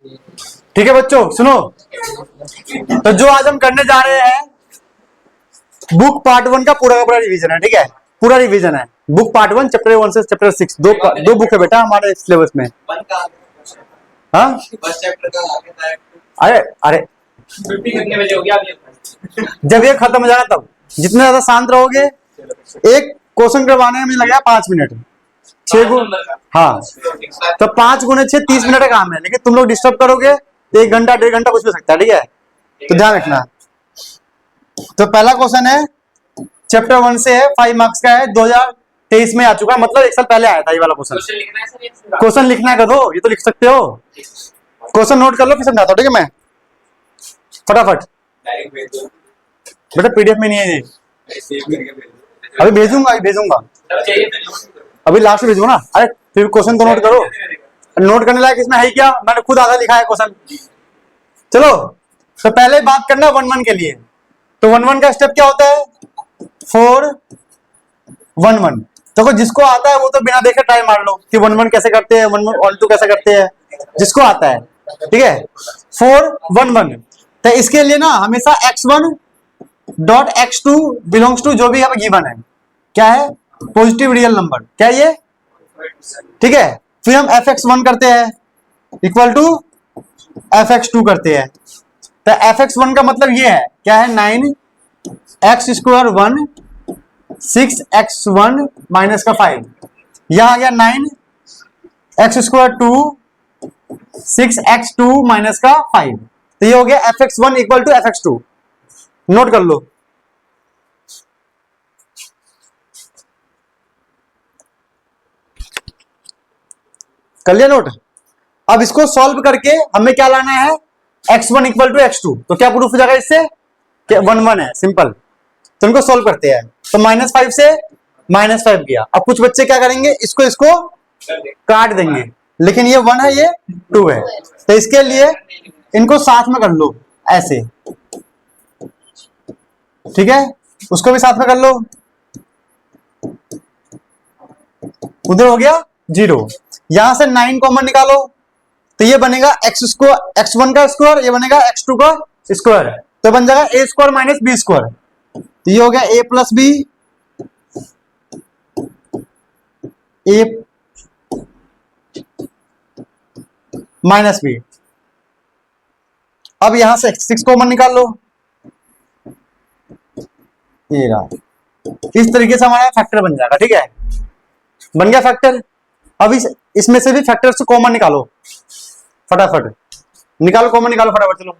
ठीक है बच्चों सुनो, तो जो आज हम करने जा रहे हैं बुक पार्ट 1 का पूरा रिवीजन है। ठीक है, पूरा रिवीजन है। बुक पार्ट 1 चैप्टर 1 से चैप्टर 6, दो बुक है बेटा हमारे सिलेबस में। हाँ अरे अरे 50 कितने बजे हो गया अभी? जब ये खत्म हो जाएगा तब। जितने ज्यादा शांत रहोगे, एक क्वेश्चन करवाने में लगेगा 5 मिनट, 6 गुण, हाँ तो 5 गुणे 6 30 मिनट का काम है। लेकिन तुम लोग डिस्टर्ब करोगे 1 घंटा 1.5 घंटा कुछ भी सकता है। ठीक है, तो ध्यान रखना। तो पहला क्वेश्चन है चैप्टर 1 से है, 5 मार्क्स का है, 2023 में आ चुका, मतलब 1 साल पहले आया था ये वाला क्वेश्चन। क्वेश्चन लिखना है करो, ये तो लिख सकते हो। क्वेश्चन नोट कर लो फिर समझाता हूँ। ठीक है, मैं फटाफट बेटा पीडीएफ में नहीं है ये, अभी भेजूंगा अभी लास्ट में भेजूंगा ना। अरे फिर क्वेश्चन को नोट करो, नोट करने लायक इसमें है क्या, मैंने खुद आधा लिखा है क्वेश्चन। चलो तो पहले बात करना 1-1 के लिए। तो 1-1 का स्टेप क्या होता है, 4-1-1। तो जिसको आता है वो तो बिना देखे ट्राई मार लो कि 1-1 कैसे करते हैं, 1-1-1-2 कैसे करते हैं, जिसको आता है। ठीक है, 4-1-1। तो इसके लिए ना हमेशा x1 dot x2 belongs to जो भी यहाँ पे गिवन है, क्या है, पॉजिटिव रियल नंबर, क्या ये, ठीक है। फिर हम fx1 करते हैं इक्वल टू fx2 करते हैं। तो fx1 का मतलब ये है, क्या है, 9x स्क्वायर 1 6x1 माइनस का 5, यह आ गया 9x स्क्वायर 2 6x2 माइनस का 5। तो ये हो गया fx1 equal to fx2। Note कर लो। कर लिया नोट। अब इसको सॉल्व करके हमें क्या लाना है, x1 इक्वल टू x2। तो क्या प्रूफ हो जाएगा इससे, 1-1 है, सिंपल। तो इनको सॉल्व करते हैं। तो -5 से -5 गया। अब कुछ बच्चे क्या करेंगे, इसको काट देंगे, लेकिन ये 1 है, ये 2 है। तो इसके लिए इनको साथ में कर लो ऐसे, ठीक है, उसको भी साथ में कर लो। उधर हो गया 0, यहां से 9 कॉमन निकालो, तो ये बनेगा x1 का स्क्वायर, ये बनेगा x2 का स्क्वायर, तो बन जाएगा a square minus b square. तो ये हो गया a plus b, a minus b. अब यहां से 6 कॉमन निकाल लो, ये रहा। इस तरीके से हमारा फैक्टर बन जाएगा। ठीक है, बन गया फैक्टर। अब इसमें से भी फैक्टर से कॉमन निकालो, फटाफट निकालो, कॉमन निकालो फटाफट। चलो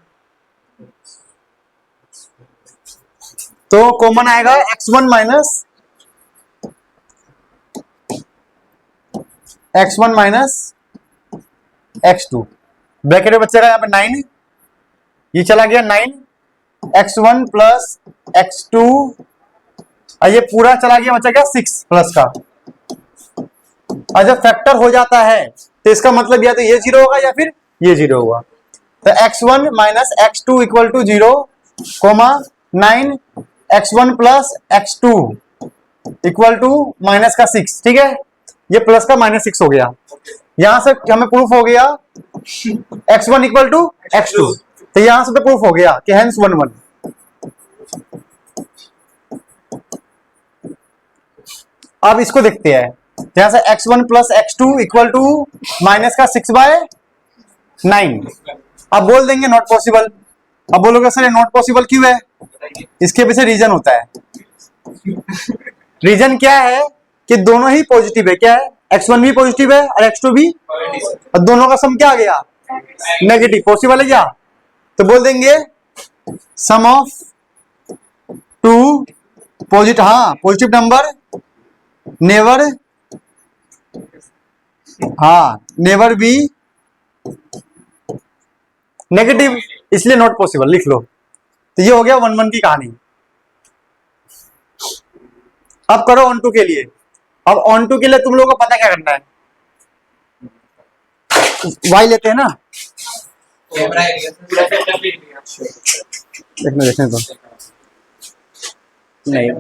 तो कॉमन आएगा x1 माइनस x2, ब्रैकेट में बचेगा यहाँ पे 9, ये चला गया 9x1 प्लस x2, और ये पूरा चला गया, बचा गया 6 प्लस का। और जब फैक्टर हो जाता है तो इसका मतलब या तो ये 0 होगा या फिर ये 0 होगा। तो x1 minus x2 equal to 0, comma 9x1 plus x2 equal to minus का 6। ठीक है, ये प्लस का -6 हो गया। यहां से हमें प्रूफ हो गया x1 इक्वल टू x2, तो यहां से तो प्रूफ हो गया कि हेंस 1-1। अब इसको देखते हैं, यहां से x1 plus x2 equal to minus का 6/9। अब बोल देंगे नॉट पॉसिबल। अब बोलोगे सर नॉट पॉसिबल क्यों है, इसके पीछे रीजन होता है। रीजन क्या है कि दोनों ही पॉजिटिव है, क्या है, x1 भी पॉजिटिव है और x2 भी, और दोनों का सम क्या आ गया, नेगेटिव। पॉसिबल है क्या, तो बोल देंगे सम ऑफ 2 पॉजिटिव, हाँ पॉजिटिव नंबर नेवर, हाँ नेवर बी नेगेटिव, इसलिए नॉट पॉसिबल लिख लो। तो ये हो गया 1-1 की कहानी। अब करो ऑन टू के लिए। अब ऑन टू के लिए तुम लोगों को पता क्या करना है, वाई लेते हैं ना, देखने तो नहीं,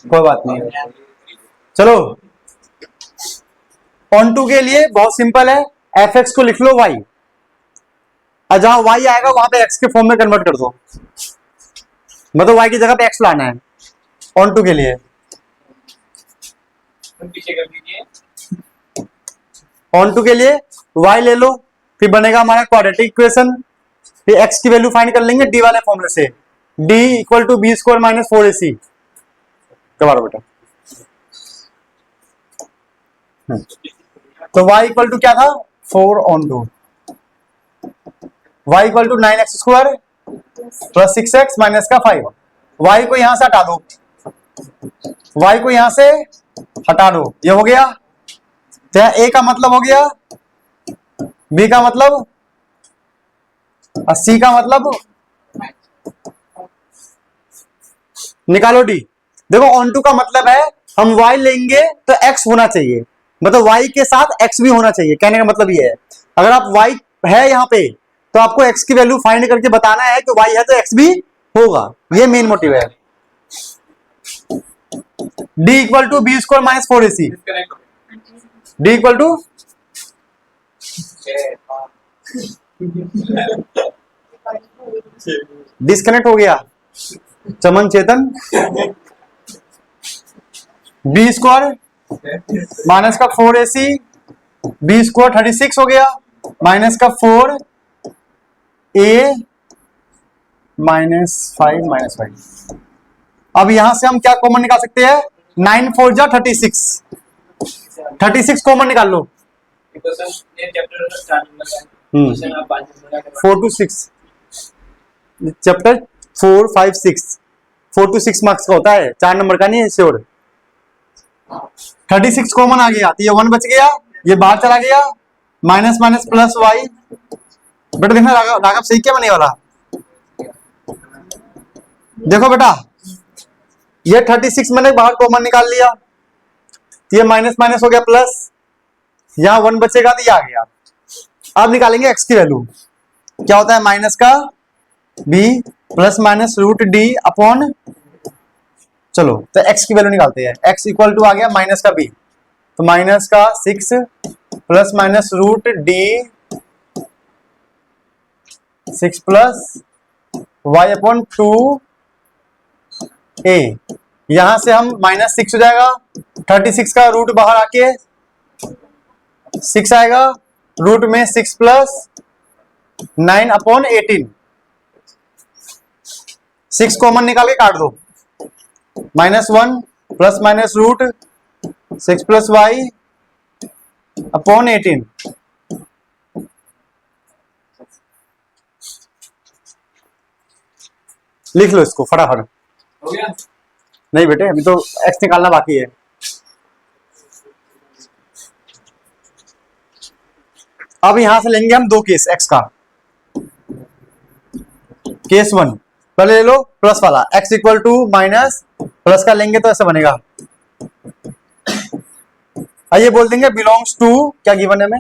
कोई बात नहीं। चलो ऑन टू के लिए बहुत सिंपल है, एफ एक्स को लिख लो वाई, और जहां y आएगा वहां पे x के फॉर्म में कन्वर्ट कर दो, मतलब y की जगह पे x लाना है ऑन टू के लिए। पीछे कर दीजिए। ऑन टू के लिए y ले लो, फिर बनेगा हमारा क्वाड्रेटिक इक्वेशन, फिर x की वैल्यू फाइंड कर लेंगे d वाले फॉर्मूले से, d equal to b square minus 4ac। दोबारा बेटा, तो y इक्वल टू क्या था 4 on two, y equal to 9x square plus 6x minus का 5। y को यहां से हटा दो, y को यहां से हटा दो, ये हो गया। तो a का मतलब हो गया, b का मतलब और c का मतलब, निकालो d। देखो ऑन टू का मतलब है हम y लेंगे तो x होना चाहिए, मतलब y के साथ x भी होना चाहिए, कहने का मतलब ये है। अगर आप y है यहाँ पे तो आपको x की वैल्यू फाइंड करके बताना है कि y है तो x भी होगा, ये मेन मोटिव है। d equal to b square minus 4ac, disconnect हो d इक्वल टू डिस्कनेक्ट हो गया Chaman Chetan. B square minus का 4ac, बी स्क्वायर 36 हो गया माइनस का 4 a माइनस 5 माइनस 5। अब यहां से हम क्या कॉमन निकाल सकते हैं, 9 4 जा 36, 36 कॉमन निकाल लो। क्वेश्चन ये चैप्टर का स्टार्टिंग में है। क्वेश्चन आप 5 नंबर का 4 to 6 चैप्टर 4 5 6 4 to 6 मार्क्स का होता है, 4 नंबर का नहीं है श्योर। 36 कॉमन आ गया तो ये 1 बच गया, ये बाहर चला गया, माइनस माइनस प्लस वाई। बेटा देखना राघव सही क्या बने वाला, देखो बेटा ये 36 मैंने बाहर कॉमन निकाल लिया, तो ये माइनस माइनस हो गया प्लस, यहां 1 बचेगा तो ये आ गया। अब निकालेंगे x की वैल्यू, क्या होता है माइनस का b plus minus root D upon, चलो तो x की वैल्यू निकालते हैं। x इक्वल टू आ गया माइनस का b, तो माइनस का 6 plus minus root D 6 plus y upon 2 a। यहां से हम माइनस 6 हो जाएगा, 36 का रूट बाहर आके 6 आएगा, रूट में 6 प्लस 9 अपॉन 18, 6 कॉमन निकाल के काट दो, minus 1 plus minus root 6 plus y upon 18। लिख लो इसको फटाफट। हो गया। नहीं बेटे अभी तो x निकालना बाकी है। अब यहां से लेंगे हम दो केस x का। केस 1 पहले ले लो प्लस वाला, x equal to minus plus का लेंगे तो ऐसा बनेगा, आइए बोल देंगे बिलोंग्स टू, क्या गिवन है में,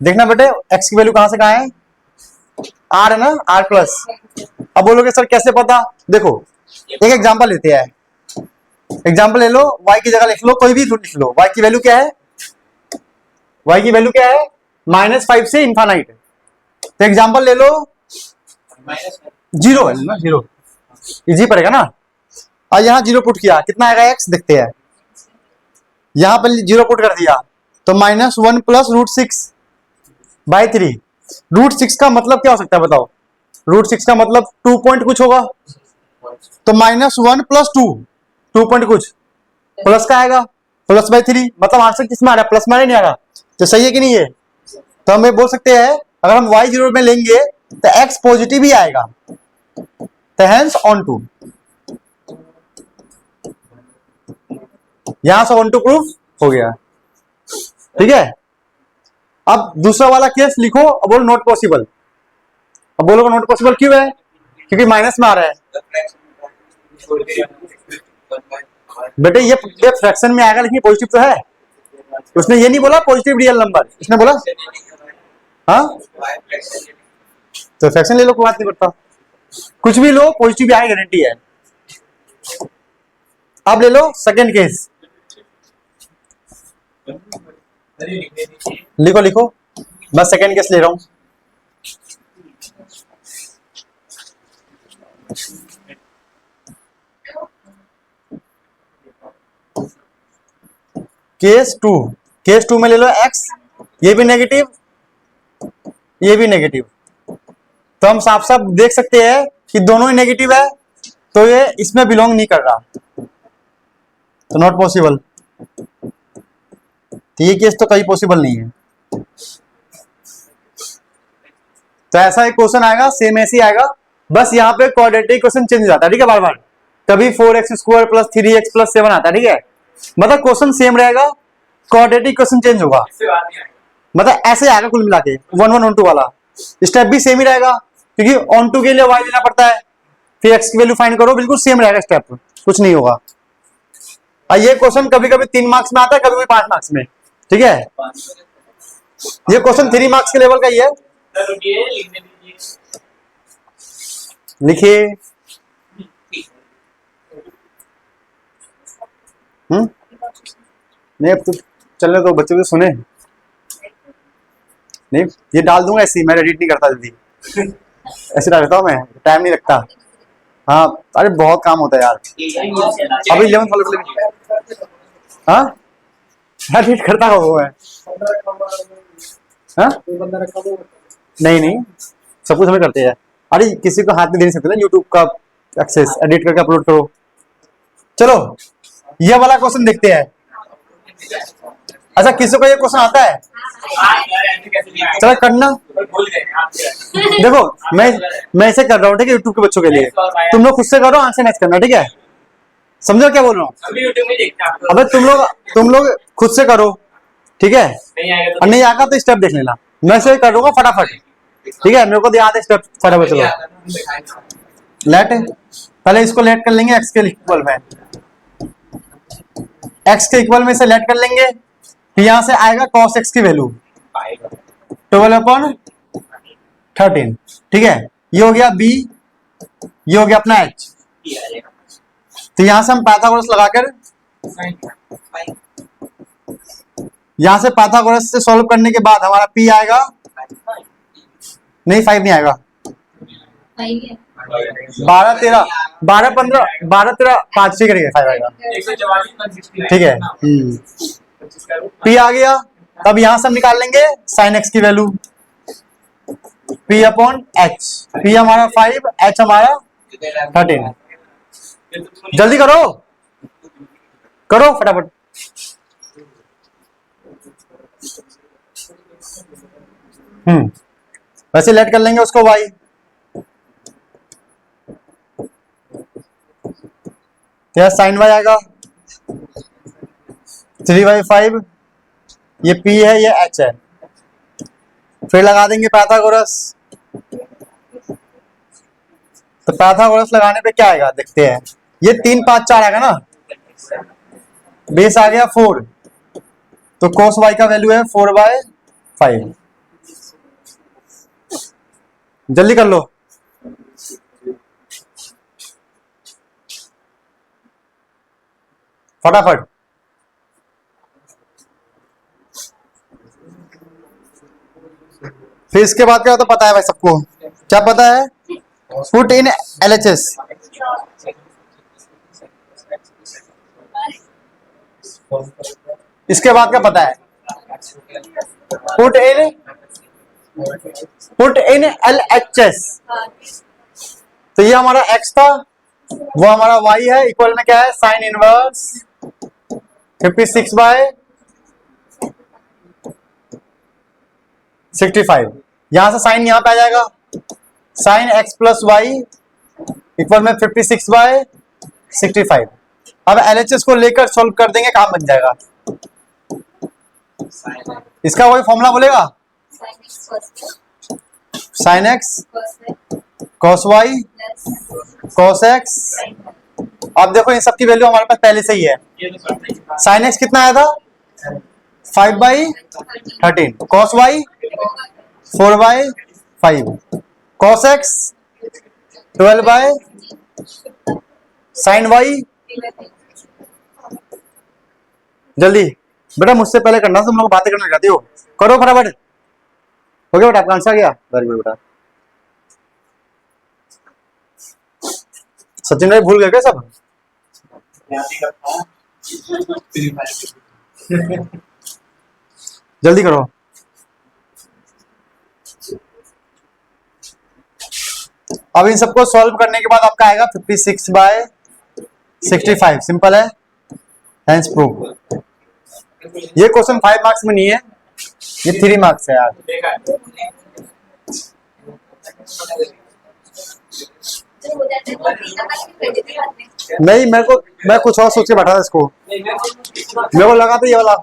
देखना बेटे x की वैल्यू कहां से कहां है, r है ना, r प्लस। अब बोलोगे सर कैसे पता, देखो एक एग्जांपल लेते हैं, एग्जांपल ले लो, y की जगह लिख लो कोई भी लिख लो, y की वैल्यू क्या है, y की वैल्यू क्या है -5 से इनफाइनाइट। तो एग्जांपल ले लो माइनस 0 है ना, 0 इजी पड़ेगा ना। और यहाँ 0 पुट किया, कितना आएगा x देखते हैं, यहां पर 0 पुट कर दिया तो -1 प्लस रूट 6/3। रूट 6 का मतलब क्या हो सकता है बताओ, रूट 6 का मतलब 2 पॉइंट कुछ होगा, तो -1 प्लस 2 पॉइंट कुछ प्लस का आएगा, +/3, मतलब आंसर किस में आ रहा है, प्लस में नहीं आ रहा, तो सही है कि नहीं है। तो हम ये बोल सकते हैं अगर हम y 0 में लेंगे तो x पॉजिटिव ही आएगा, तो हेंस ऑन टू, यहां से ऑन टू प्रूफ हो गया, ठीक है। अब दूसरा वाला केस लिखो, अब बोलो नॉट पॉसिबल। अब बोलो नॉट पॉसिबल क्यों है, क्योंकि माइनस में आ रहा है बेटे, ये फ्रैक्शन में आएगा लेकिन पॉजिटिव तो है, उसने ये नहीं बोला पॉजिटिव रियल नंबर, इसने बोला हाँ, तो फ्रैक्शन ले लो कोई बात नहीं करता, कुछ भी लो पॉजिटिव भी आएगा गारंटी है। अब ले लो सेकंड केस, लिखो लिखो, बस सेकंड केस ले रहा हूं। केस टू में ले लो x, ये भी नेगेटिव, ये भी नेगेटिव, तो हम साफ साफ देख सकते हैं कि दोनों ही नेगेटिव है, तो ये इसमें बिलोंग नहीं कर रहा, तो नॉट पॉसिबल। तो ये केस तो कहीं पॉसिबल नहीं है। तो ऐसा एक क्वेश्चन आएगा, सेम ऐसे ही आएगा, बस यहाँ पे क्वाड्रेटिक क्वेश्चन चेंज हो जाता है, ठीक है, बार बार। कभी 4x² प्लस 3x प्लस 7 आता है, ठीक है, मतलब क्वेश्चन सेम रहेगा, क्वाड्रेटिक क्वेश्चन चेंज होगा, मतलब ऐसे आएगा कुल मिला के 1 1 2 वाला। स्टेप भी सेम ही रहेगा, क्योंकि ऑन टू के लिए y लेना पड़ता है, फिर x की वैल्यू फाइंड करो, बिल्कुल सेम रहेगा स्टेप, कुछ नहीं होगा। और ये क्वेश्चन कभी कभी 3 मार्क्स में आता है, कभी कभी 5 मार्क्स में, ठीक है। ये क्वेश्चन 3 मार्क्स के लेवल का ही है। लिखिए। नहीं, अब तो चलने तो बच्चे तो सुने नहीं, ये डाल दूंगा ऐसे ही, मैं एडिट नहीं करता जल्दी, ऐसे डाल देता हूँ मैं, टाइम नहीं लगता। हाँ, अरे बहुत काम होता है यार, अभी 11th वाले हाँ एडिट करता हो वो है। हाँ नहीं नहीं, सब कुछ हमें करते हैं। अरे किसी को हाथ में दे नहीं सकते ना यूट्यूब का एक्सेस, एडिट करके अपलोड करो। चलो ये वाला क्वेश्चन देखते हैं। अच्छा, किसी को ये क्वेश्चन आता है? चलो करना। देखो मैं ऐसे कर रहा हूँ, ठीक है, यूट्यूब के बच्चों के लिए, तुम लोग खुद से करो, आंसर मैच करना, ठीक है, समझो क्या बोल रहा हूँ। अबे तुम लोग खुद से करो, ठीक है, और नहीं आएगा तो स्टेप देख लेना, मैं से कर दूंगा फटाफट, ठीक है, मेरे को याद है स्टेप फटाफट। चलो लेट, पहले इसको लेट कर लेंगे x के इक्वल में, x के इक्वल में से लेट कर लेंगे, फिर यहां से आएगा cos x की वैल्यू 12/13, ठीक है, ये हो गया b, ये हो गया अपना h। तो यहां से हम पाइथागोरस लगाकर, यहां से पाइथागोरस से सॉल्व करने के बाद हमारा p आएगा, नहीं 5 नहीं आएगा, 12 13 12 15 12 13 5 ठीक है, 5 आएगा, ठीक है। p आ गया, तब यहां से हम निकाल लेंगे sin x की वैल्यू, p/h, p हमारा 5, h हमारा 13। जल्दी करो करो फटाफट। वैसे लेट कर लेंगे उसको y, क्या sin y आएगा 3/5, ये p है, ये h है, फिर लगा देंगे पाइथागोरस। तो पाइथागोरस लगाने पे क्या आएगा देखते हैं, ये 3 5 4 आएगा ना, बेस आ गया 4, तो cos y का वैल्यू है 4/5। जल्दी कर लो। फटाफट। फिर इसके बाद क्या होता पता है भाई सबको, क्या पता है? पुट इन LHS, इसके बाद क्या पता है? Put in LHS। तो ये हमारा x था, वो हमारा y है, इक्वल में क्या है साइन इनवर्स 56/65। यहां से साइन यहां पे आ जाएगा, sine x plus y equal में 56/65। अब LHS को लेकर सॉल्व कर देंगे, काम बन जाएगा। इसका वही फॉर्मूला बोलेगा, sign x cos y cos x। अब देखो इन सब की वैल्यू हमारे पास पहले से ही है। साइन x कितना आया था 5/13, cos y 4/5, cos x 12/, sign y। जल्दी बेटा, मुझसे पहले करना, तुम लोग बातें करने लग जाती हो, करो फटाफट। हो गया बेटा, आपका आंसर आ गया, वेरी गुड बेटा। सचिन भाई भूल गए क्या सब? याद ही करता हूँ। Free Fire। जल्दी करो। अब इन सबको सॉल्व करने के बाद आपका आएगा 56/65। सिंपल है, हेंस प्रूव। ये क्वेश्चन 5 मार्क्स में नहीं है, ये 3 मार्क्स है यार। देखा नहीं, मैं कुछ और सोच के बैठा था इसको, मेरे को लगा था ये वाला,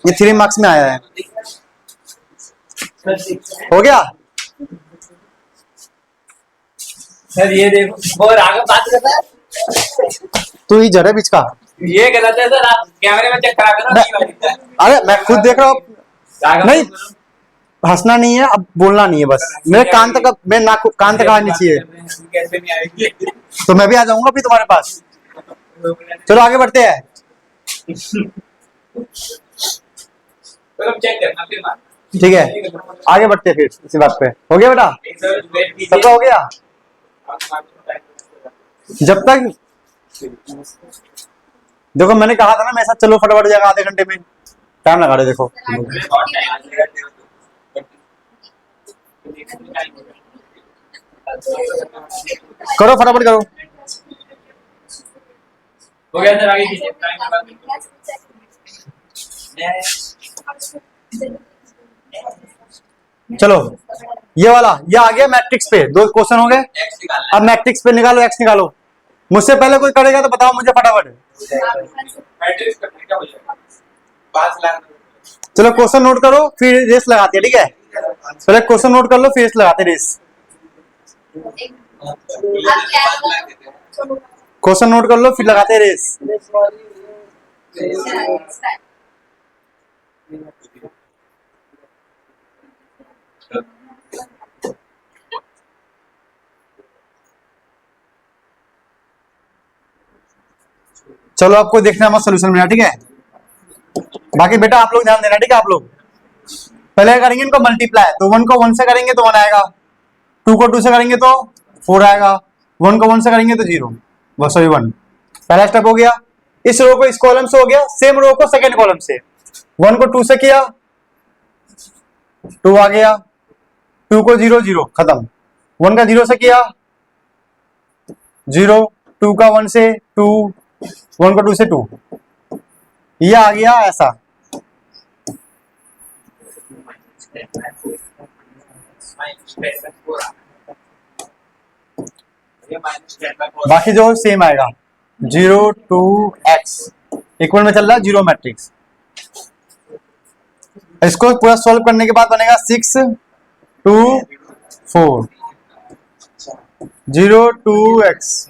ये 3 मार्क्स में आया है। हो गया सर, ये देखो और आगे बात करता है। तू ही जड़ है बीच का। ये गलत है सर, आप कैमरे में चेक करा करो। नहीं वाली। अरे मैं खुद देख रहा हूँ। आगे नहीं, बात करो। हंसना नहीं है, अब बोलना नहीं है बस। मेरे कान तक, मेरे नाक कान तक आनी चाहिए, कैसे नहीं आएगी? तो मैं भी आ जाऊंगा फिर तुम्हारे पास। चलो आगे बढ़ते हैं। चलो चेक करना फिर बात। ठीक है, आगे बढ़ते हैं फिर इसी बात पे। हो गया बेटा, सर वेट कीजिए। सबका हो गया। जब तक देखो, मैंने कहा था ना मेरे साथ चलो फटाफट हो जाएगा, आधे घंटे में। टाइम लगा रहे देखो। करो फटाफट करो। हो गया सर, आगे कीजिए। चलो ये वाला, ये आ गया मैट्रिक्स पे। 2 क्वेश्चन हो गए। अब मैट्रिक्स पे निकालो, एक्स निकालो। मुझसे पहले कोई करेगा तो बताओ मुझे फटाफट। मैट्रिक्स करने का हो जाएगा 5 लाख। चलो क्वेश्चन नोट करो, फिर रेस लगाते हैं, ठीक है? पहले क्वेश्चन नोट कर लो, फिर रेस लगाते हैं, रेस। क्वेश्चन नोट कर लो, फिर लगाते हैं रेस। चलो आपको देखना है सोल्यूशन मेरा, ठीक है? बाकी बेटा आप लोग ध्यान देना, ठीक है? आप लोग पहले करेंगे इनको मल्टीप्लाई, तो 1 को 1 से करेंगे तो 1 आएगा, 2 को 2 से करेंगे तो 4 आएगा, 1 को 1 से करेंगे तो 0, सॉरी 1। पहला स्टेप हो गया। इस रो को इस कॉलम से हो गया, सेम रो को सेकंड कॉलम से। 1 को 2 से किया, 2 आ गया, 2 को 0, 0 खत्म। 1 का 0 से किया, 0, 2 का 1 से 2, 1 को 2 से 2, ये आ गया ऐसा। बाकी जो सेम आएगा, 0 2 x इक्वल में चल रहा है 0 मैट्रिक्स। इसको पूरा सॉल्व करने के बाद बनेगा 6 2 4 0 2 x।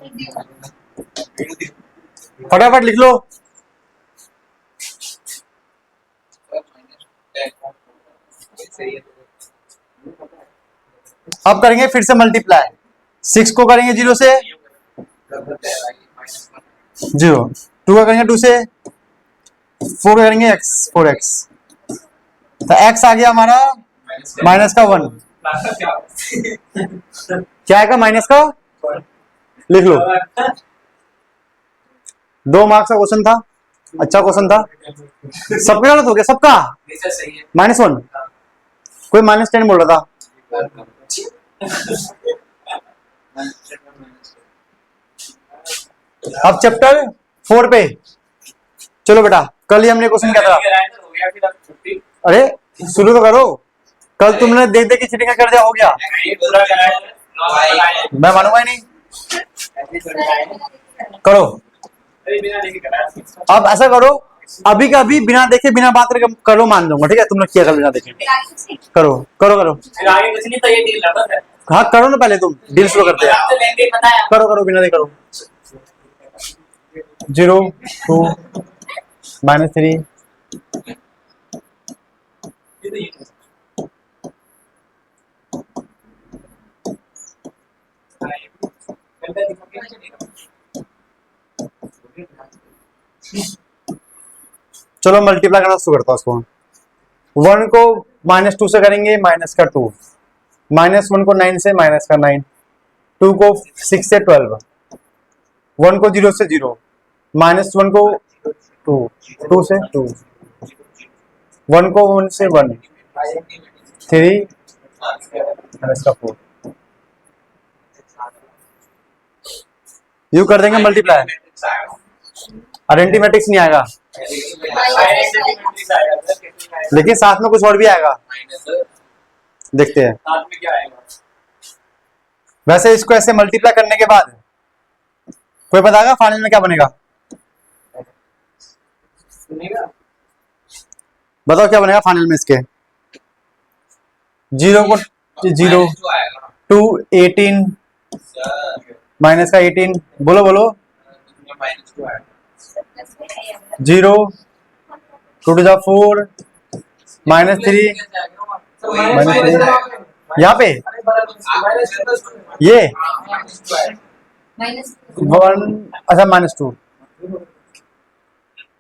फटाफट लिख लो। अब करेंगे फिर से मल्टीप्लाई। 6 को करेंगे 0 से 0, 2 का करेंगे 2 से, 4 का करेंगे x 4x, तो x आ गया हमारा माइनस का 1। क्या आएगा माइनस का? लिख लो। 2 मार्क्स का क्वेश्चन था, अच्छा क्वेश्चन था। सबका गलत हो गया, सबका -1। कोई -10 बोल रहा था। अब चैप्टर 4 पे चलो बेटा। कल ही हमने क्वेश्चन क्या था? अरे शुरू तो करो। कल तुमने देख देख के चीटिंग कर दिया, हो गया। मैं मानूंगा ही नहीं। करो। अब ऐसा करो, अभी का अभी बिना देखे बिना बात करके करो, मान दूंगा, ठीक है? तुम लोग किया कल बिना देखे। करो करो करो। आगे कुछ नहीं तो ये डील लगा है। हाँ करो ना, पहले तुम डील शुरू करते हैं। तो लेंगे ही पता है। करो करो बिना देखे करो। 0 2 -3 चलो मल्टीप्लाई करना शुरू करता हूँ इसको। 1 को -2 से करेंगे, माइनस का 2, -1 को 9 से, माइनस का 9, 2 को 6 से 12, 1 को 0 से 0, -1 को 2, 2 से 2, 1 को 1 से 1, 3 इसका 4, यू कर देंगे मल्टीप्लाई। आइडेंटिटी मैट्रिक्स नहीं आएगा, लेकिन साथ में कुछ और भी आएगा, देखते हैं। साथ में क्या आएगा? वैसे इसको ऐसे मल्टीप्लाई करने के बाद कोई बताएगा फाइनल में क्या बनेगा? सुनेगा? बताओ क्या बनेगा फाइनल में इसके? 0 को 0, 2 18 माइनस का 18, बोलो बोलो। 0 2 to the 4 -3 यहाँ पे ये 1, अच्छा -2,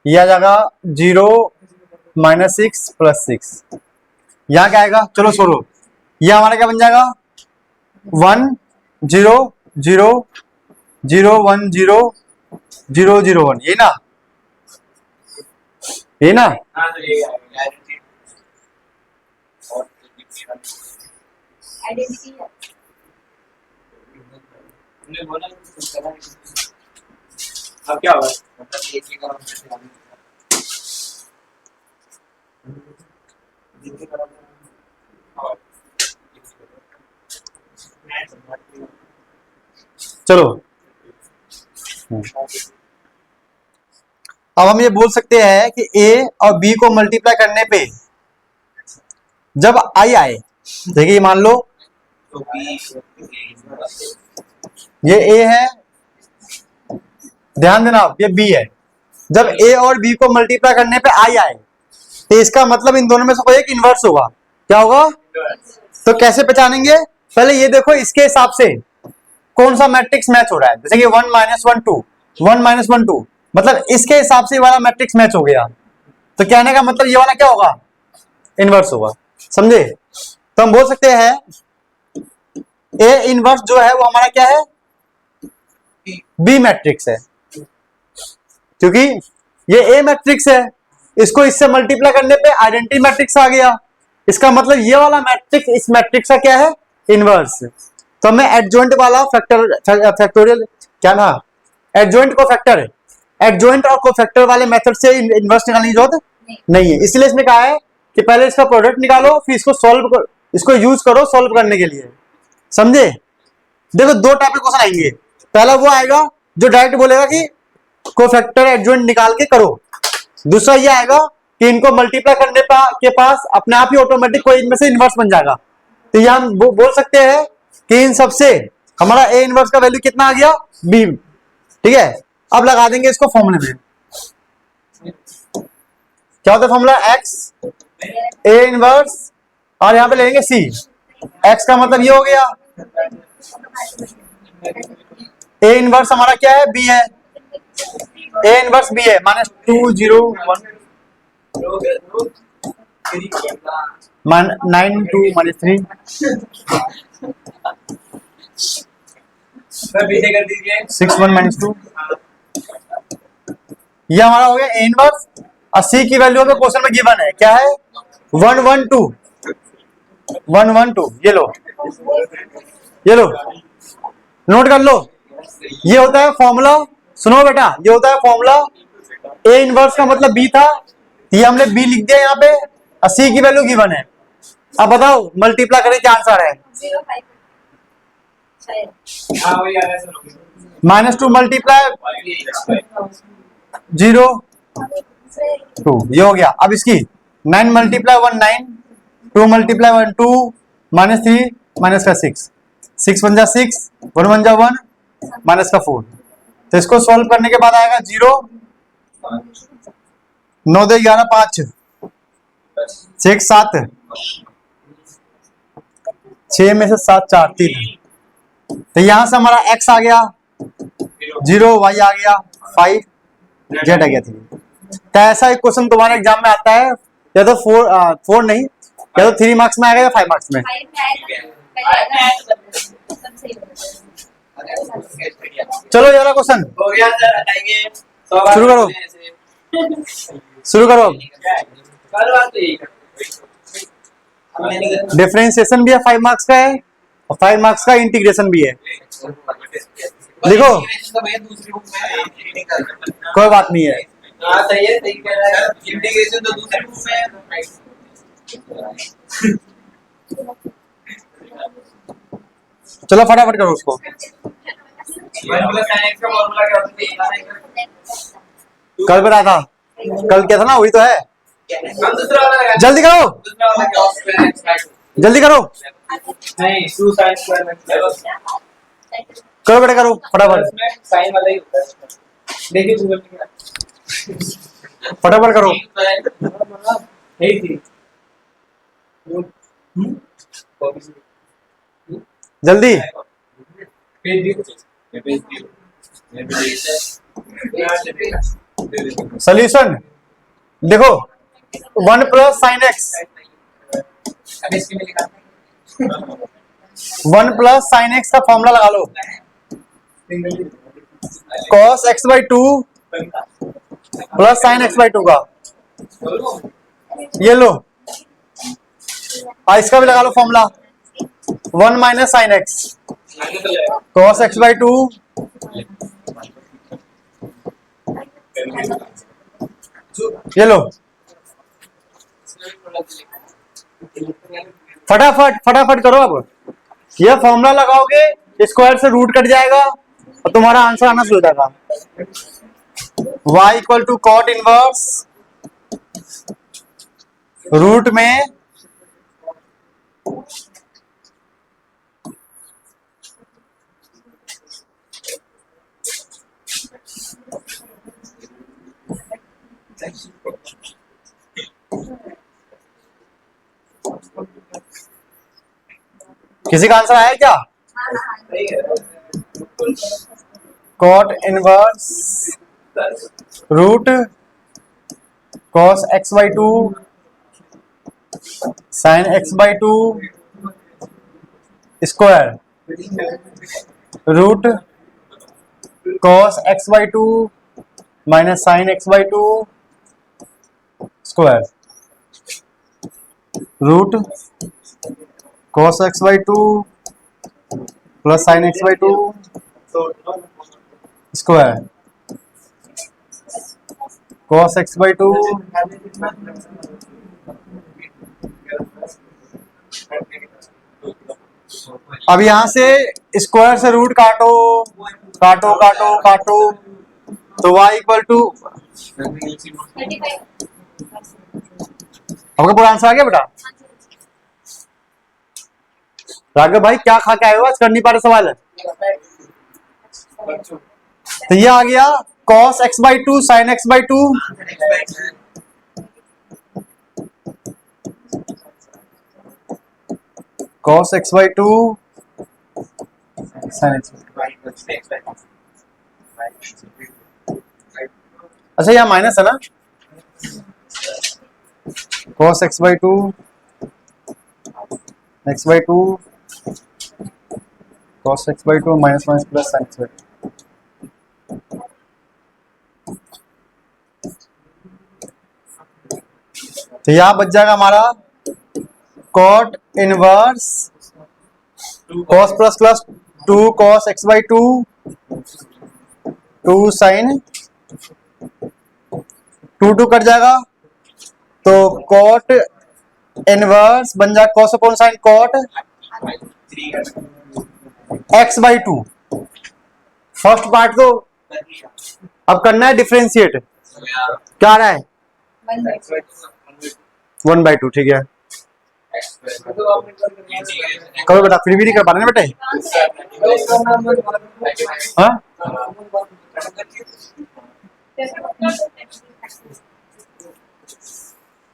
यह आ जाएगा 0 -6 + 6, यहाँ क्या आएगा? चलो छोड़ो, यह हमारा क्या बन जाएगा? 1 0 0 0 1 0 0 0 1, ये ना, ये ना। हाँ तो ये आएगा आइडेंटिटी है। हमने बोला कुछ करना नहीं। अब क्या होगा? मतलब एक ही काम करते हैं। चलो अब हम ये बोल सकते हैं कि a और b को मल्टीप्लाई करने पे जब i आए, देखिए मान लो तो ये a है, ध्यान देना आप, ये b है। जब a और b को मल्टीप्लाई करने पे i आए तो इसका मतलब इन दोनों में से कोई एक इन्वर्स होगा। क्या होगा? तो कैसे पहचानेंगे? पहले ये देखो इसके हिसाब से कौन सा मैट्रिक्स मैच हो रहा है। जैसे कि 1 -1 2, 1 -1 2, मतलब इसके हिसाब से ये वाला मैट्रिक्स मैच हो गया, तो कहने का मतलब ये वाला क्या होगा? इन्वर्स होगा। समझे? तो हम बोल सकते हैं ए इन्वर्स जो है वो हमारा क्या है? बी मैट्रिक्स है, क्योंकि ये ए मैट्रिक्स है, इसको इससे मल्टीप्लाई करने पे आइडेंटिटी मैट्रिक्स आ गया। इसका मतलब ये वाला मैट्रिक्स इस मैट्रिक्स का क्या है? इन्वर्स। तो हमें एडजॉइंट वाला फैक्टोरियल क्या ना, एडजॉइंट को फैक्टर, एडजॉइंट और कोफैक्टर वाले मेथड से इन्वर्स निकालने की जरूरत नहीं है। इसलिए इसने कहा है कि पहले इसका प्रोडक्ट निकालो, फिर इसको सॉल्व कर, इसको यूज करो सॉल्व करने के लिए। समझे? देखो दो टाइप के क्वेश्चन आएंगे। पहला वो आएगा जो डायरेक्ट बोलेगा कि कोफैक्टर एडजॉइंट निकाल के करो। दूसरा ये आएगा कि इनको मल्टीप्लाई करने के पास अपने आप ही ऑटोमेटिक कोई इनमें से इन्वर्स बन जाएगा। तो ये हम बोल सकते हैं कि इन सबसे हमारा ए इनवर्स का वैल्यू कितना आ गया? बी। ठीक है, अब लगा देंगे इसको फॉर्मूले में। क्या होता है फॉर्मूला? एक्स ए इनवर्स और यहां पे लेंगे सी। एक्स का मतलब ये हो गया, ए इनवर्स हमारा क्या है? बी है। ए इनवर्स बी है, -2 0 1 9 2 -3। सर पीछे कर दीजिए। 6 1 -2। ये हमारा हो गया ए इनवर्स और सी की वैल्यू पे क्वेश्चन में गिवन है क्या है? 1 1 2 1 1 2। ये लो, ये लो, नोट कर लो। ये होता है फॉर्मूला। सुनो बेटा, ये होता है फॉर्मूला। ए इनवर्स का मतलब बी था, ये हमने बी लिख दिया यहाँ पे और सी की वैल्यू गिवन है। अब बताओ मल्टीप्लाई करें क्या आंसर है? 0 5 हाँ वही आ रहा है सर। -2 मल्टीप्लाई 0 2, ये हो गया। अब इसकी 9 मल्टीप्लाई 1 9, 2 मल्टीप्लाई 1 2, -3 माइनस का 6, 6 1 जा 6, 1 1 जा 1, माइनस का 4। तो इसको सॉल्व करने के बाद आएगा 0 9 2 11 5 6 7, 6 में से 7 4 3। तो यहां से हमारा x आ गया 0, y आ गया 5, z आ गया 3। तो ऐसा एक क्वेश्चन तुम्हारे एग्जाम में आता है, या तो 4 नहीं, या तो 3 मार्क्स में आएगा या 5 मार्क्स में। 5 में आएगा, पहले आएगा, सब सही हो जाएगा। चलो ये वाला क्वेश्चन हो गया सर, हटाएंगे 100 बार शुरू करो। बोले ऐसे। शुरू करो। अब कल बात तो यही करते। हमने नहीं करना। डिफरेंशिएशन भी है 5 मार्क्स का है और 5 मार्क्स का इंटीग्रेशन भी है। लिखो। तो भैया दूसरी बुक में रीडिंग करना। कोई बात नहीं है। हाँ सही है, सही कह रहा है। इंटीग्रेशन तो दूसरी बुक में है। चलो फटाफट करो उसको। 1 + sin x का फॉर्मूला क्या होता है? कल बता था, कल क्या था ना, वही तो है। हम दूसरा वाला लगाएंगे। जल्दी करो, दूसरा वाला cos square x by 2। जल्दी करो, नहीं 2 sin square x। करो बेटा करो फटाफट, इसमें sin वाला ही होता है। देखिए गूगल में क्या फटाफट करो। यही थी। जल्दी। सोल्यूशन देखो, 1 + sin x, 1 + sin x का फॉर्मूला लगा लो। cos x/2 + sin x/2 का, ये लो। इसका भी लगा लो formula, 1 - sin x cos x/2 ये लो। फटाफट फटाफट करो। अब ये फॉर्मूला लगाओगे, स्क्वायर से रूट कट जाएगा और तुम्हारा आंसर आना शुरू हो जाएगा। y = cot इनवर्स रूट में किसी का आंसर आया क्या? cot inverse root cos x/2 sin x/2 square root cos x/2 - sin x/2 square root cos x/2 + sin x/2 square cos x/2 अब यहां से स्क्वायर से रूट काटो काटो काटो काटो, तो y = आपका पूरा आंसर आ गया बेटा? राघव भाई क्या खा के आए हो आज, कर नहीं पा रहे सवाल? तो ये आ गया cos x/2 sin x/2 cos x/2 sin x/2। अच्छा यहाँ माइनस है ना, cos x/2 x/2 cos x/2 minus minus plus sin x/2। तो यहां बच जाएगा हमारा cot inverse cos plus 2 cos x/2 2 sin 2 cut जाएगा, तो cot इनवर्स बन जाएगा cos/sin cot x/2। First part तो अब करना है डिफरेंशिएट। क्या आ रहा है? 1/2 ठीक है, करो बेटा, फिर भी नहीं कर पा रहे ना बेटे। हाँ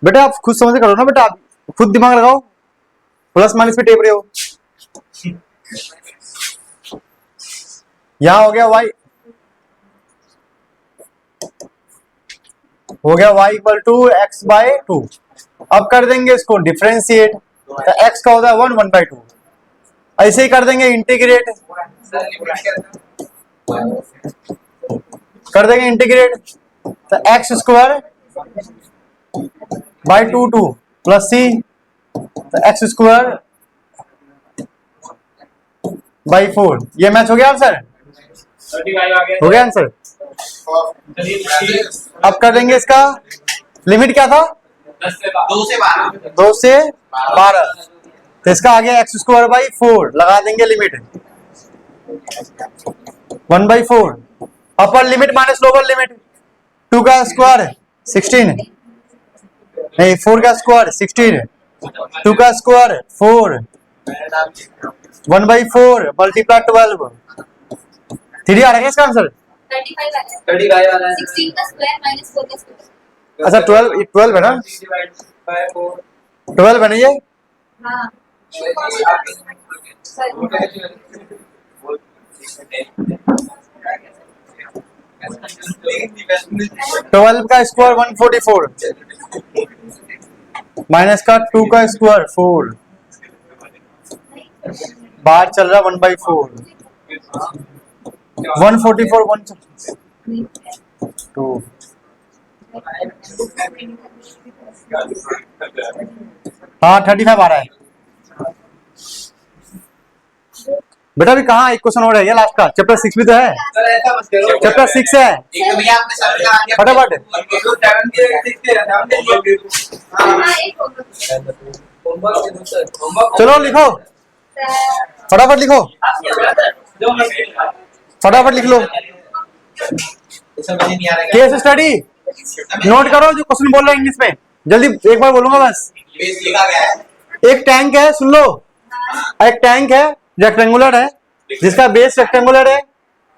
बेटा आप खुद समझ के करो ना बेटा, आप खुद दिमाग लगाओ, प्लस माइनस पे टेप रहे हो। यहां हो गया y, हो गया y = x/2। अब कर देंगे इसको डिफरेंशिएट, तो x का होता है 1 1/2। ऐसे ही कर देंगे इंटीग्रेट, कर देंगे इंटीग्रेट, तो एक्स स्क्वायर बाई 2 प्लस सी, तो एक्स स्क्वायर बाई 4। ये मैच हो गया आंसर, हो गया आंसर। अब कर देंगे इसका लिमिट क्या था, 2 से 12, तो इसका आ गया एक्स स्क्वायर बाई 4, लगा देंगे limit 1/4, upper limit minus lower limit, 2 का स्क्वायर 16, नहीं 4 का स्क्वायर 16, 2 का स्क्वायर 4, 1/4 मल्टीप्लाई 12, 3 आ रहा है इसका आंसर। 35 वाला है। 16 का स्क्वायर माइनस 4 का स्क्वायर। अच्छा 12 है ना, 12 है ना ये। हाँ। ट्वेल्व का स्क्वायर 144 माइनस का 2 का स्क्वायर 4, बाहर चल रहा 1/4, 144 2। हाँ 35 आ रहा है बेटा। अभी कहाँ, एक क्वेश्चन और है लास्ट का, चैप्टर 6 भी तो है, सर ऐसा मत करो। चैप्टर 6 है। एक तो भैया आपने सर लगा दिया। फटाफट। हाँ एक होगा। चलो लिखो, फटाफट लिखो, फटाफट लिख लो। समझ नहीं आ रहा है। केस स्टडी नोट करो जो क्वेश्चन बोल रहा है इंग्लिश में, जल्दी एक बार बोलूंगा बस। बेस लिखा गया है। एक टैंक है, सुन लो, एक टैंक है रेक्टेंगुलर है, जिसका बेस रेक्टेंगुलर है,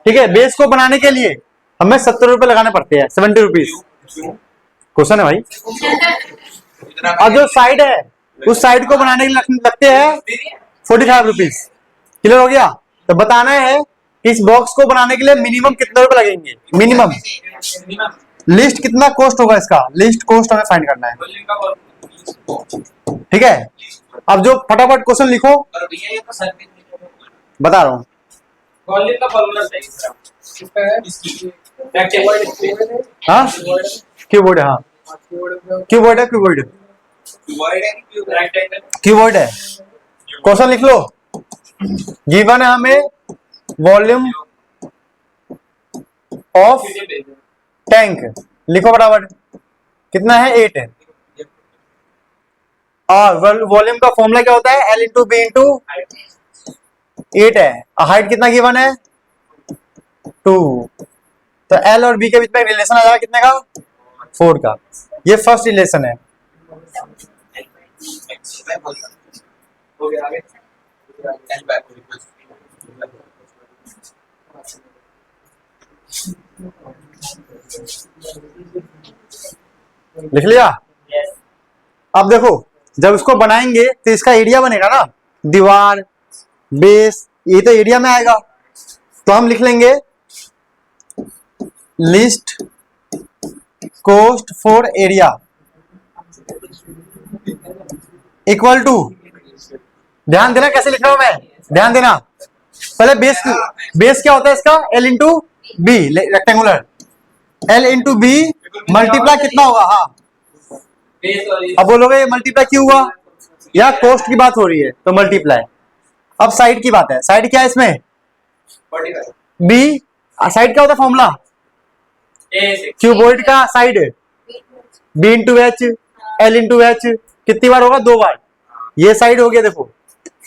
ठीक है। बेस को बनाने के लिए हमें 70 रुपए लगाने पड़ते हैं, 70 रुपीज। क्वेश्चन है भाई। अब जो साइड है, उस साइड को बनाने के लिए लगते हैं 45 रुपीज। क्लियर हो गया। तो बताना है कि इस बॉक्स को बनाने के लिए मिनिमम कितने रुपए लगेंगे, मिनिमम। लिस्ट कितना कॉस्ट होगा इसका, लिस्ट कॉस्ट हमें फाइंड करना है, ठीक है। अब जो फटाफट क्वेश्चन लिखो, और भैया ये तो सर पे बता रहा हूँ। वॉल्यूम का फॉर्मूला सही इसकी रेक्टेंगल हाँ कीबोर्ड है, हाँ कीबोर्ड है, कीबोर्ड वर्ड है कि रेक्टेंगल कीबोर्ड है। क्वेश्चन लिख लो। गिवन है हमें वॉल्यूम ऑफ टैंक, लिखो फटाफट। कितना है, 8 है। और वॉल्यूम का फॉर्मूला क्या होता है, L इंटू बी इंटू 8 है। हाइट कितना गिवन है, 2। तो L और B के बीच में रिलेशन आ जाएगा कितने का, 4 का। ये फर्स्ट रिलेशन है। मैं बोलता हो गया आगे एल बैक लिख लिया। अब देखो, जब इसको बनाएंगे तो इसका एरिया बनेगा ना, दीवार बेस, ये तो एरिया में आएगा। तो हम लिख लेंगे list cost for area equal to, ध्यान देना कैसे लिख रहा हूं मैं, ध्यान देना। पहले बेस क्या होता है इसका, L into B, rectangular, L into B multiply कितना होगा, हाँ। बेस और अब बोलोगे मल्टीप्लाई क्यों हुआ, या कॉस्ट की बात हो रही है तो मल्टीप्लाई। अब साइड की बात है, साइड क्या है इसमें, 45 बी। साइड क्या होता है फॉर्मूला, ए क्यूबॉइड का side B into H, L into H. कितनी बार होगा, 2 बार। ये साइड हो गया, देखो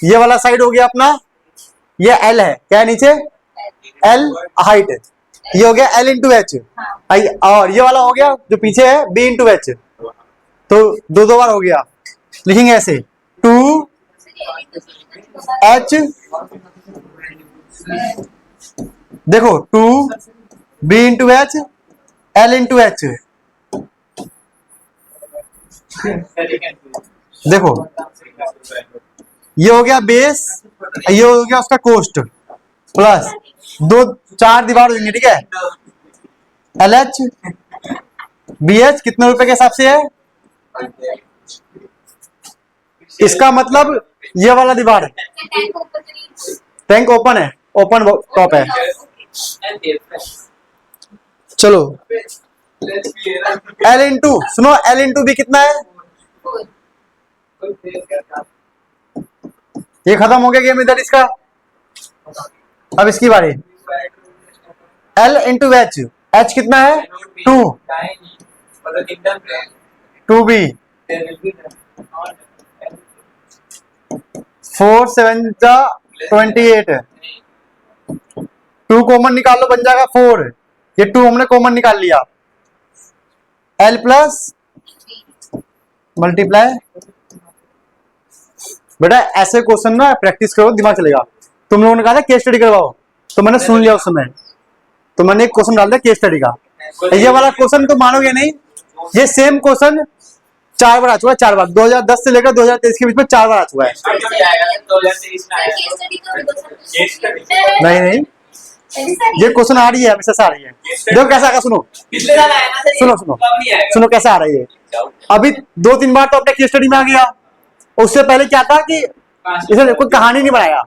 ये वाला साइड हो गया अपना, ये एल है, क्या है नीचे, एल हाइट, ये हो गया एल इंटू एच। और ये वाला हो गया जो पीछे है, बी इंटू एच। तो 2 बार हो गया, लिखेंगे ऐसे 2 एच, देखो 2 B into H, L into H. देखो ये हो गया बेस, ये हो गया उसका कोस्ट, प्लस 4 दीवार हो जाएंगे, ठीक है। एल एच बी एच कितने रुपए के हिसाब से है, इसका मतलब ये वाला दीवार, टैंक ऊपर से नहीं। टैंक ओपन है, ओपन टॉप है। And yes. चलो Let's be here. L into सुनो L इंटू बी कितना है? 4 कोई फेस करता। ये खत्म हो गया गेम इधर इसका। अब इसकी बारी। L इंटू एच, एच कितना है? 2, मतलब एकदम 2b, 4 7 जा 28, 2 कॉमन निकाल लो बन जाएगा 4, ये 2 हमने कॉमन निकाल लिया। L plus multiply. बेटा ऐसे क्वेश्चन ना प्रैक्टिस करो, दिमाग चलेगा। तुम लोगों ने कहा था केस स्टडी करवाओ, तो मैंने सुन लिया उस समय, तो मैंने एक क्वेश्चन डाल दिया केस स्टडी का। ये वाला क्वेश्चन तो मानोगे नहीं, ये सेम क्वेश्चन 4 बार आ चुका है, 4 बार 2010 से लेकर 2023 के बीच में 4 बार आ चुका है। केस स्टडी नहीं नहीं, ये क्वेश्चन आ रही है, हमेशा से आ रही है। देखो कैसा आएगा, सुनो पिछले साल आया ना सर, सुनो सुनो कब नहीं आएगा? सुनो कैसा आ रही है। अभी 2-3 बार तो अपने केस स्टडी में आ गया। उससे पहले क्या था कि इसे कोई कहानी नहीं बनाएगा,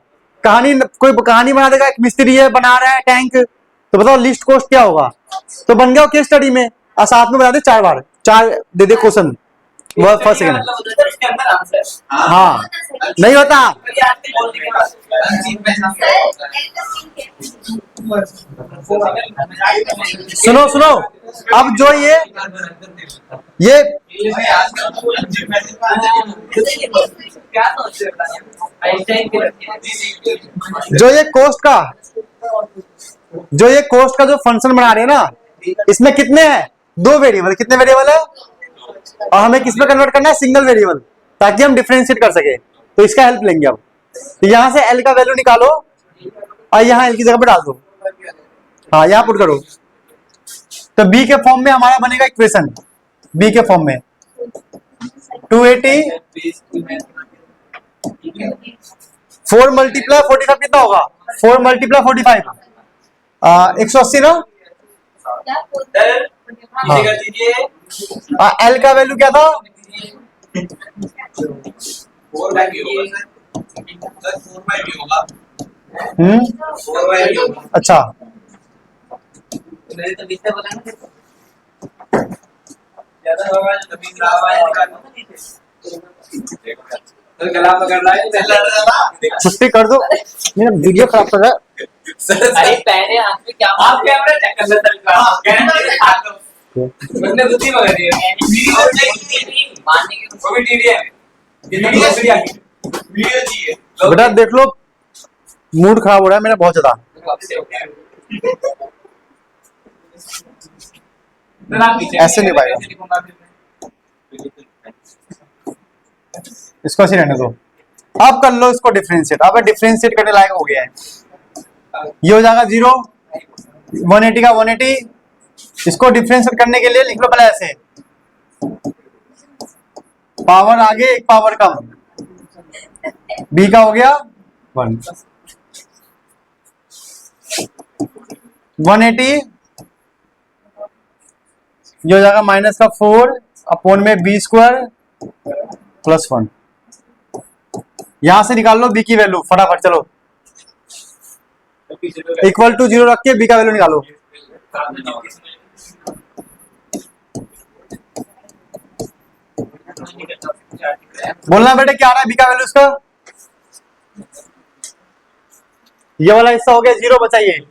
कोई कहानी बना देगा, एक मिस्त्री है बना रहा है टैंक, तो बताओ लिस्ट कॉस्ट क्या होगा, तो बन गया केस स्टडी में। और साथ में बता दे 4 बार, 4 दे दे क्वेश्चन फर्स्ट सेकंड। मतलब होता है इसके अंदर आंसर। हाँ नहीं होता। ये आपके बोलने के बाद सुनो सुनो, अब जो ये क्या सोच रहे हो? आइंस्टाइन के जो ये कोस्ट का जो फंक्शन बना रहे हैं ना, इसमें कितने हैं? 2 वेरिएबल। कितने वेरिएबल है? और हमें किस में कन्वर्ट करना है? सिंगल वेरिएबल, ताकि हम डिफरेंशिएट कर सके। तो इसका हेल्प लेंगे अब। तो यहां से L का वैल्यू निकालो और यहाँ L की जगह पे डाल दो। हाँ यहाँ पुट करो, तो B के फॉर्म में हमारा बनेगा इक्वेशन, B के फॉर्म में 280 4 मल्टीप्लाई 45 कितना होगा? 4 मल्टीप्लाई 45 180 ना। इसे कर दीजिए। L का वैल्यू क्या था? 4/4 होगा। अच्छा मैंने तो 20 से बोला ना, ज्यादा होगा तो 20 निकालना। तो गला पकड़ रहा है, छुट्टी कर दो, मेरा वीडियो खराब कर रहा है। अरे पहले हाथ में क्या आप कैमरा चेक कर लेते हैं, कैमरा उसने बुद्धि मगर दी मानने की वो भी टीडीएम वीडियो चाहिए। बेटा देख लो, मूड खराब हो रहा है मेरा बहुत ज्यादा। ऐसे नहीं पाएगा, इसको ऐसे रहने दो। अब कर लो इसको डिफरेंशिएट। अब डिफरेंशिएट करने लायक हो गया है। ये हो जाएगा 0, 180 का 180। इसको डिफरेंशिएट करने के लिए लिख लो पहले ऐसे, पावर आगे एक पावर कम, B का हो गया 1, 180। ये हो जाएगा माइनस का 4 अपॉन में B स्क्वायर प्लस 1। यहां से निकाल लो B की वैल्यू फटाफट, चलो इक्वल टू 0 रख के B का वैल्यू निकालो। बोलना बेटे क्या आ रहा है B का वैल्यू इसका? ये वाला हिस्सा हो गया 0, बचाइए।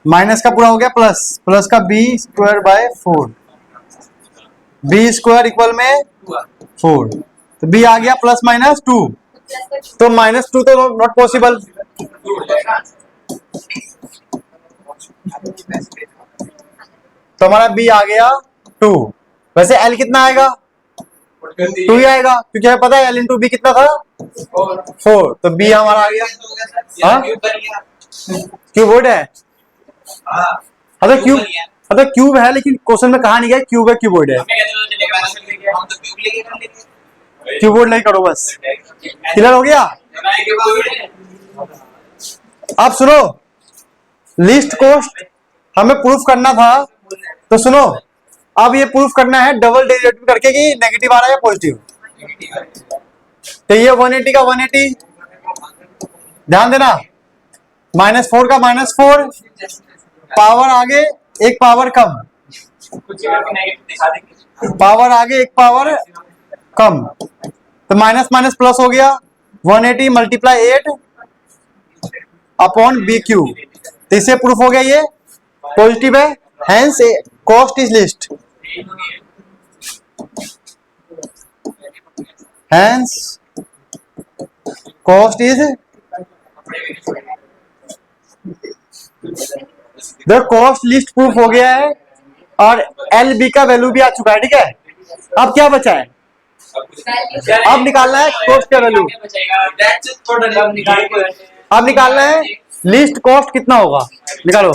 माइनस का पूरा हो गया प्लस, प्लस का B square by 4, B square equal में 4, तो B आ गया प्लस माइनस 2, तो -2 तो नॉट पॉसिबल। तो हमारा B आ गया 2। वैसे L कितना आएगा? 2 ही आएगा, क्योंकि हमें पता है L इंटू B कितना था 4, तो B हमारा आ गया। हाँ क्यूबोइड है, हाँ तो क्यूब है, लेकिन क्वेश्चन में कहा नहीं गया क्यूब है क्यूबोइड है। क्यूबोइड नहीं करो बस, क्लियर हो गया। अब सुनो, लिस्ट कॉस्ट हमें प्रूफ करना था, तो सुनो अब ये प्रूफ करना है डबल डेरिवेटिव करके कि नेगेटिव आ रहा है या पॉजिटिव। तो ये 180 का 180, ध्यान देना, -4 का -4, पावर आगे एक पावर कम, कुछ करके नेगेटिव दिखा देंगे। पावर आगे एक पावर कम, तो माइनस माइनस प्लस हो गया, 180 मल्टीप्लाई 8 अपॉन बी क्यू, तो इससे प्रूफ हो गया ये पॉजिटिव है, hence cost is list, hence cost is the cost list proof हो गया है, और एल बी का वैल्यू भी आ चुका है, ठीक है। अब क्या बचा है, अब निकालना है कॉस्ट का वैल्यू, अब निकालना है लिस्ट कॉस्ट कितना होगा, निकालो,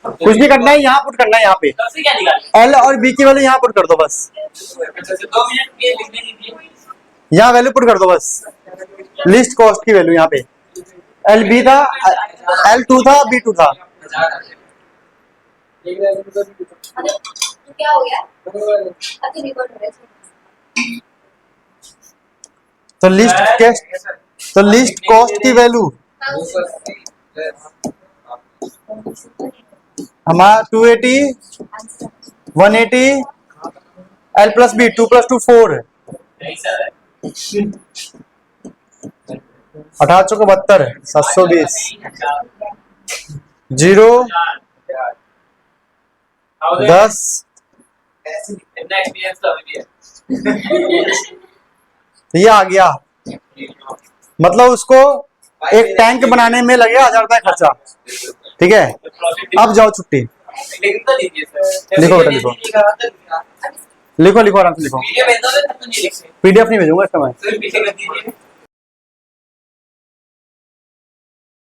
कुछ नहीं करना है, यहाँ पुट करना है, यहाँ पे सबसे क्या निकालें? एल और बी की वैल्यू यहाँ पुट कर दो बस, 2 मिनट ये लिखने दीजिए। यहाँ वैल्यू पुट कर दो बस, लिस्ट कॉस्ट की वैल्यू यहाँ पे, एल बी था, L2 था, B2 था, तो क्या हो गया? अब तो रिकॉर्ड हो रहा है। तो लिस्ट कॉस्ट की वैल्यू हमारा 280, 180, L प्लस बी, 2 + 2 4, नहीं सर 18 को 72, 720, 0, 10, इतना एक्सपीरियंस तो अभी भी है। तो ये आ गया, मतलब उसको एक टैंक बनाने में लगेगा 1000 रुपए खर्चा, ठीक है। अब जाओ छुट्टी, लिख तो लीजिए सर। लिखो बेटा, लिखो। लिखो लिखो आराम से लिखो, वीडियो भेज दो तब तो नहीं लिख सकते। पीडीएफ नहीं भेजूंगा इसका मैं, फिर पीछे कर दीजिए।